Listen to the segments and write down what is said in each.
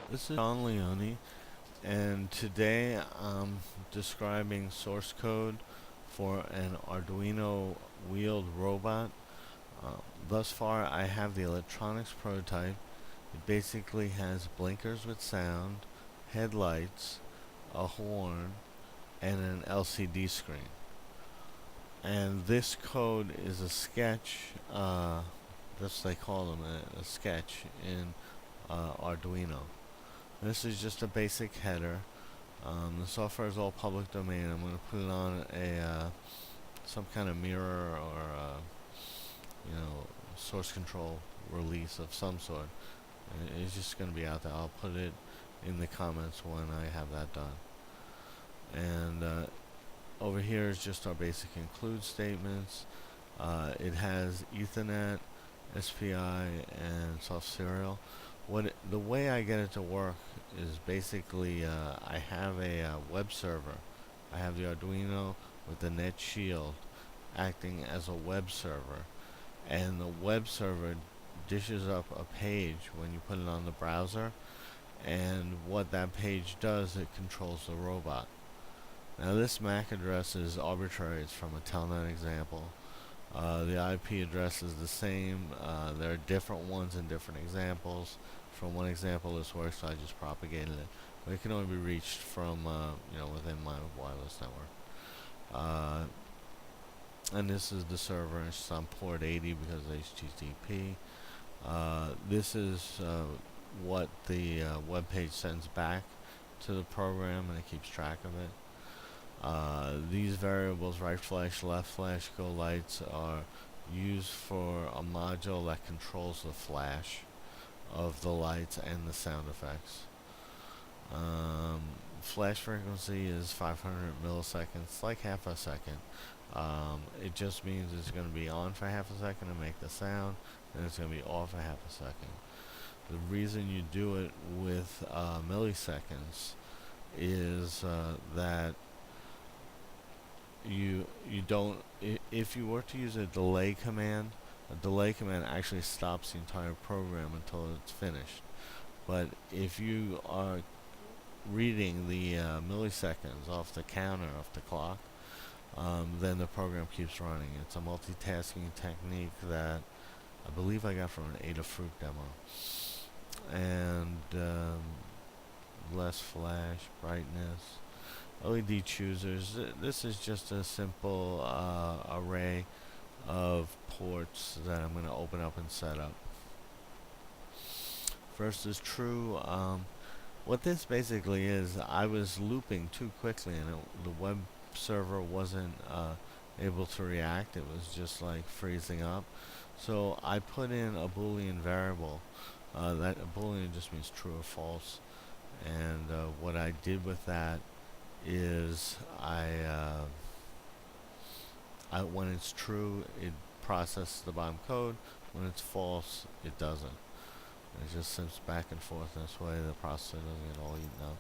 This is John Leone, and today I'm describing source code for an Arduino wheeled robot. Uh, Thus far, I have the electronics prototype. It basically has blinkers with sound, headlights, a horn, and an LCD screen. And this code is a sketch, that's what they call them, a sketch in Arduino. This is just a basic header. The software is all public domain. I'm going to put it on a some kind of mirror or source control release of some sort. It's just going to be out there. I'll put it in the comments when I have that done. And over here is just our basic include statements. It has Ethernet, SPI, and soft serial. The way I get it to work is basically I have a web server. I have the Arduino with the net shield acting as a web server, and the web server dishes up a page when you put it on the browser, and what that page does, it controls the robot. Now this MAC address is arbitrary. It's from a telnet example. The IP address is the same. There are different ones in different examples. From one example this works, so I just propagated it. But it can only be reached from within my wireless network. And this is the server, and it's on port 80 because of HTTP. This is what the web page sends back to the program, and it keeps track of it. These variables, right flash, left flash, go lights, are used for a module that controls the flash of the lights and the sound effects. Flash frequency is 500 milliseconds, like half a second. It just means it's going to be on for half a second to make the sound, and it's going to be off for half a second. The reason you do it with milliseconds is that you don't, if you were to use a delay command actually stops the entire program until it's finished. But if you are reading the milliseconds off the counter, off the clock, then the program keeps running. It's a multitasking technique that I believe I got from an Adafruit demo. And less flash, brightness, LED choosers. This is just a simple array of ports that I'm going to open up and set up. First is true. What this basically is, I was looping too quickly, and the web server wasn't able to react. It was just like freezing up. So I put in a Boolean variable. That a Boolean just means true or false. And what I did with that is when it's true, it processes the bottom code. When it's false, it doesn't. It just sends back and forth this way. The processor doesn't get all eaten up.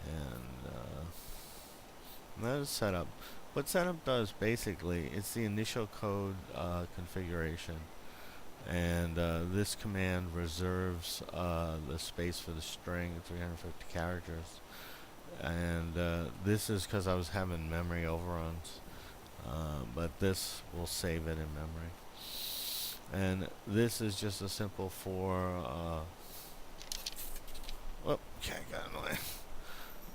And that is setup. What setup does basically, it's the initial code configuration. And this command reserves the space for the string, 350 characters. And this is because I was having memory overruns. But this will save it in memory. And this is just a simple okay, got in the way.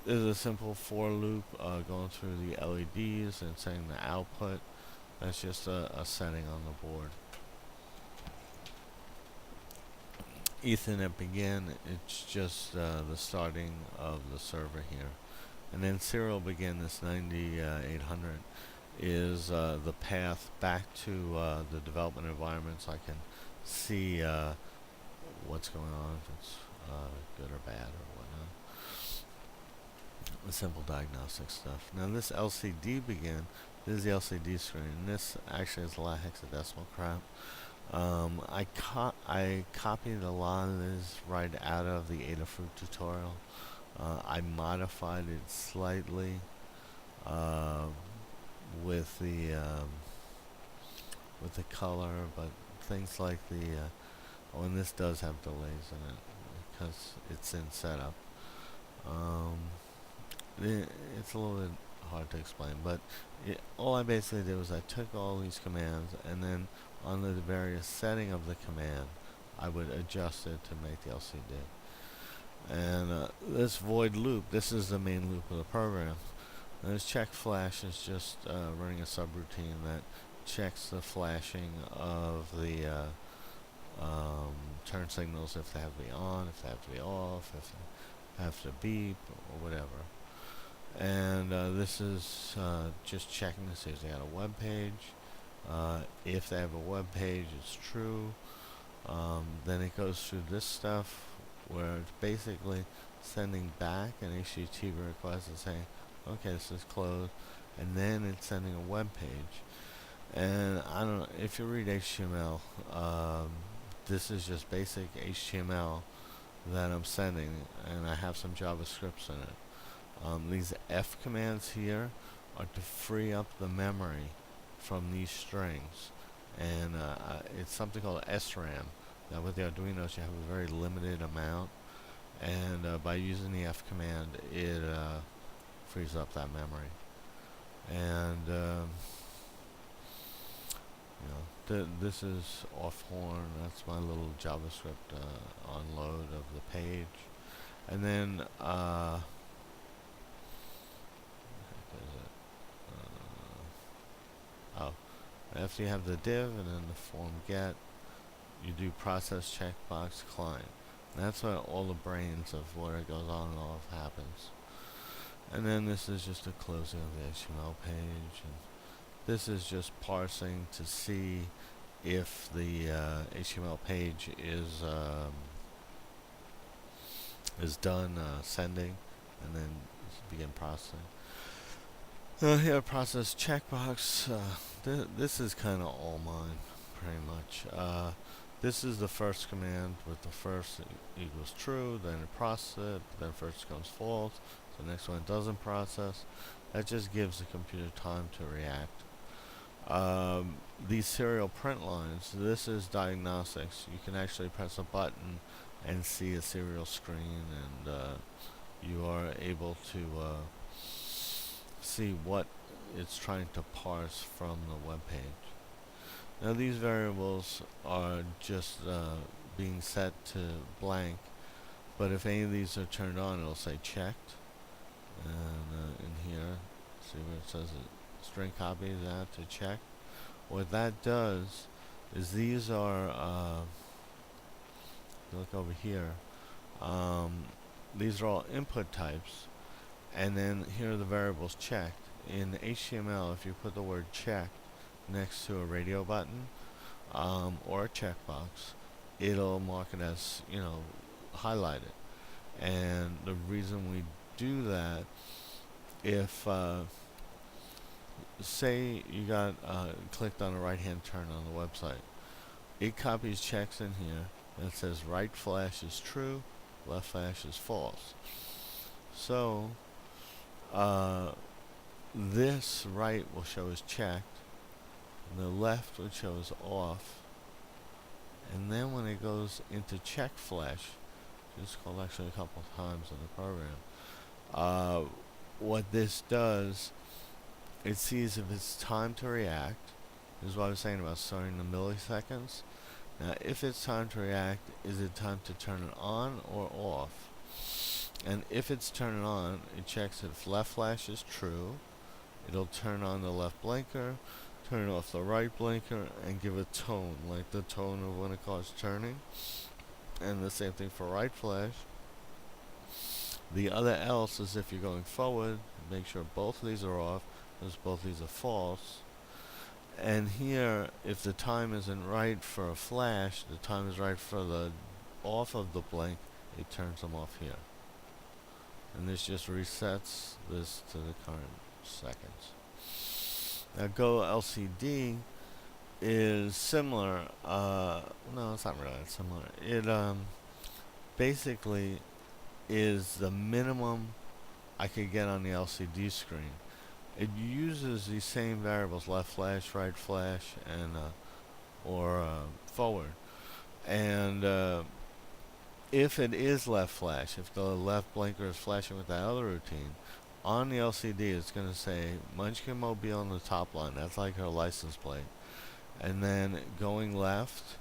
This is a simple for loop going through the LEDs and setting the output. That's just a setting on the board. Ethernet begin, it's just the starting of the server here. And then serial begin, this 9800, is the path back to the development environment, so I can see what's going on, if it's good or bad or whatnot. The simple diagnostic stuff. Now this LCD begin, this is the LCD screen, and this actually is a lot of hexadecimal crap. I copied a lot of this right out of the Adafruit tutorial. I modified it slightly with the color, but things like the and this does have delays in it. It because it's in setup. It's a little bit hard to explain, but all I basically did was I took all these commands, and then on the various setting of the command, I would adjust it to make the LCD. And this void loop, this is the main loop of the program. And this check flash is just running a subroutine that checks the flashing of the turn signals, if they have to be on, if they have to be off, if they have to beep, or whatever. And this is just checking to see if they got a web page. If they have a web page, it's true. Then it goes through this stuff where it's basically sending back an HTTP request and saying, okay, this is closed, and then it's sending a web page. And I don't know if you read HTML. This is just basic HTML that I'm sending, and I have some JavaScripts in it. These F commands here are to free up the memory from these strings, and it's something called SRAM. Now with the Arduinos you have a very limited amount, and by using the F command it frees up that memory. And this is off horn. That's my little JavaScript unload of the page. And then after you have the div and then the form get, you do process checkbox client. And that's where all the brains of what it goes on and off happens. And then this is just a closing of the HTML page, and this is just parsing to see if the HTML page is done sending, and then begin processing. Here, process checkbox. This is kind of all mine, pretty much. This is the first command with the first equals true, then it processes it, then first comes false, the next one doesn't process. That just gives the computer time to react. These serial print lines, this is diagnostics. You can actually press a button and see a serial screen, and you are able to see what it's trying to parse from the web page. Now these variables are just being set to blank, but if any of these are turned on, it'll say checked. And in here, see where it says string copy that to check. What that does is these are, look over here, these are all input types, and then here are the variables checked. In HTML, if you put the word checked next to a radio button or a checkbox, it'll mark it as, highlighted. And the reason we do that, if say you got clicked on a right hand turn on the website, it copies checks in here and it says right flash is true, left flash is false. So this right will show as checked, and the left would show as off, and then when it goes into check flash, which is called actually a couple of times in the program, what this does, it sees if it's time to react. This is what I was saying about starting the milliseconds. Now if it's time to react, is it time to turn it on or off? And if it's turning on, it checks if left flash is true. It'll turn on the left blinker, turn off the right blinker, and give a tone, like the tone of when a car's turning. And the same thing for right flash. The other else is if you're going forward, make sure both of these are off, because both these are false. And here, if the time isn't right for a flash, the time is right for the off of the blink, it turns them off here. And this just resets this to the current seconds. Now Go LCD is similar. No, it's not really similar. It basically is the minimum I could get on the LCD screen. It uses these same variables, left flash, right flash, and or forward, and if it is left flash, if the left blinker is flashing with that other routine, on the LCD it's going to say Munchkin Mobile on the top line. That's like her license plate. And then going left,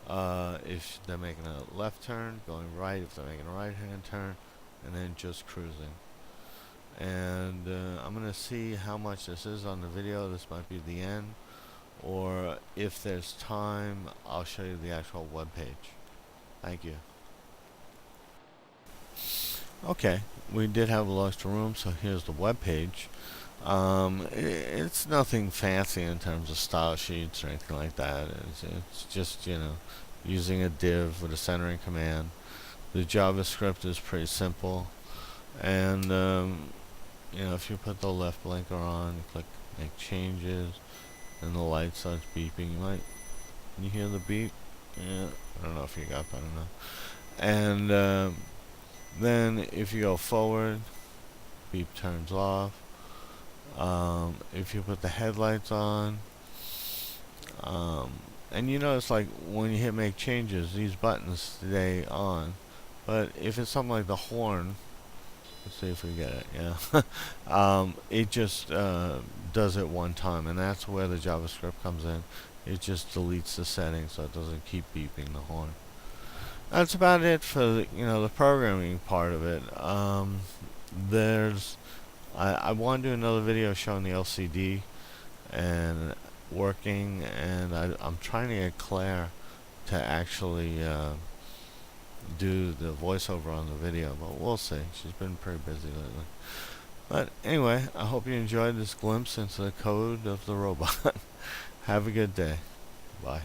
if they're making a left turn, going right if they're making a right hand turn, and then just cruising. And I'm going to see how much this is on the video. This might be the end, or if there's time, I'll show you the actual web page. Thank you. Okay, we did have a lost room, so here's the web page. It's nothing fancy in terms of style sheets or anything like that. It's just, using a div with a centering command. The JavaScript is pretty simple, and if you put the left blinker on, you click make changes, and the light starts beeping. Can you hear the beep? Yeah, I don't know if you got that or not. And then if you go forward, beep turns off. If you put the headlights on, and you notice like when you hit make changes, these buttons stay on. But if it's something like the horn, let's see if we get it, yeah. It just does it one time, and that's where the JavaScript comes in. It just deletes the settings so it doesn't keep beeping the horn. That's about it for the programming part of it. I want to do another video showing the LCD and working, and I'm trying to get Claire to actually do the voiceover on the video, but we'll see. She's been pretty busy lately. But anyway, I hope you enjoyed this glimpse into the code of the robot. Have a good day. Bye.